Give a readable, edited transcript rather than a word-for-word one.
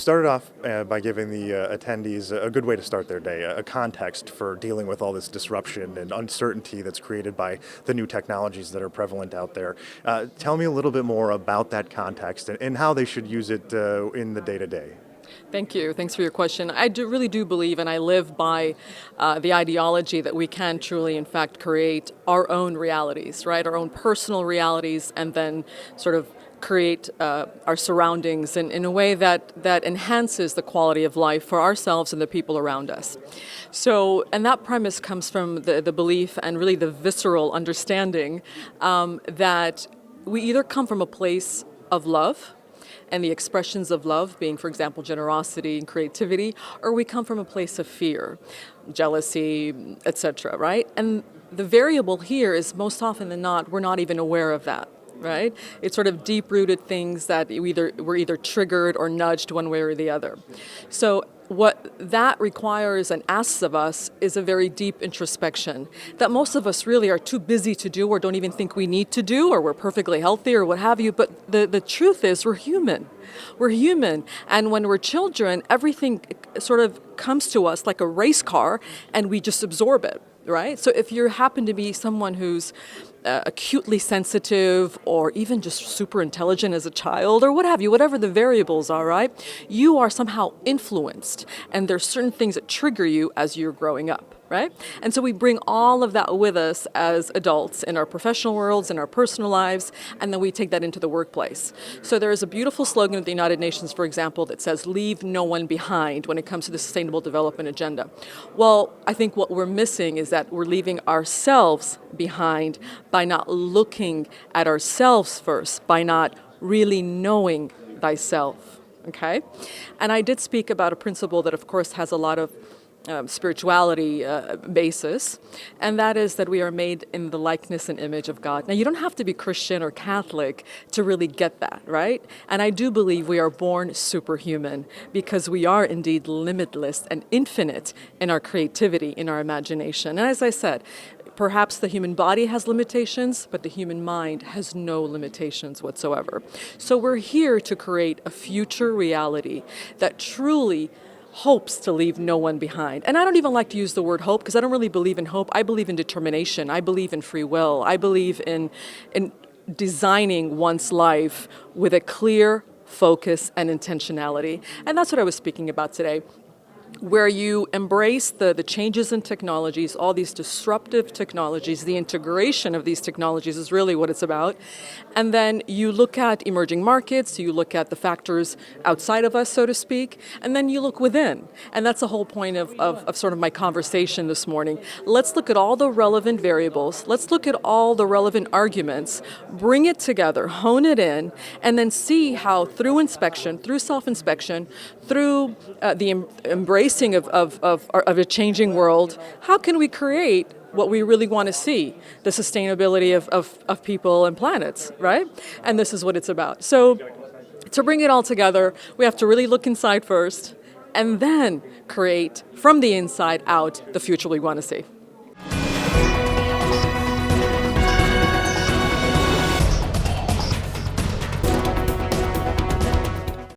started off by giving the attendees a good way to start their day, a context for dealing with all this disruption and uncertainty that's created by the new technologies that are prevalent out there. Tell me a little bit more about that context and how they should use it in the day-to-day. Thank you. Thanks for your question. I really do believe, and I live by the ideology that we can truly, in fact, create our own realities, right? Our own personal realities, and then sort of create our surroundings in a way that enhances the quality of life for ourselves and the people around us. So, and that premise comes from the belief and really the visceral understanding that we either come from a place of love, and the expressions of love being, for example, generosity and creativity, or we come from a place of fear, jealousy, etc., right? And the variable here is most often than not, we're not even aware of that, right? It's sort of deep-rooted things that we're either triggered or nudged one way or the other. So what that requires and asks of us is a very deep introspection that most of us really are too busy to do or don't even think we need to do, or we're perfectly healthy or what have you. But the truth is we're human. We're human. And when we're children, everything sort of comes to us like a race car and we just absorb it, right? So if you happen to be someone who's acutely sensitive or even just super intelligent as a child or what have you, whatever the variables are, right? You are somehow influenced and there's certain things that trigger you as you're growing up, right? And so we bring all of that with us as adults in our professional worlds, in our personal lives, and then we take that into the workplace. So there is a beautiful slogan of the United Nations, for example, that says, leave no one behind when it comes to the Sustainable Development Agenda. Well, I think what we're missing is that we're leaving ourselves behind by not looking at ourselves first, by not really knowing thyself, okay? And I did speak about a principle that, of course, has a lot of spirituality basis, and that is that we are made in the likeness and image of God. Now, you don't have to be Christian or Catholic to really get that, right? And I do believe we are born superhuman because we are indeed limitless and infinite in our creativity, in our imagination. And as I said, perhaps the human body has limitations, but the human mind has no limitations whatsoever. So we're here to create a future reality that truly hopes to leave no one behind. And I don't even like to use the word hope because I don't really believe in hope. I believe in determination. I believe in free will. I believe in designing one's life with a clear focus and intentionality. And that's what I was speaking about today, where you embrace the changes in technologies, all these disruptive technologies, the integration of these technologies is really what it's about. And then you look at emerging markets, you look at the factors outside of us, so to speak, and then you look within. And that's the whole point of sort of my conversation this morning. Let's look at all the relevant variables, let's look at all the relevant arguments, bring it together, hone it in, and then see how through inspection, through self-inspection, through the embracing of a changing world, how can we create what we really want to see, the sustainability of people and planets, right? And this is what it's about. So to bring it all together, we have to really look inside first and then create from the inside out the future we want to see.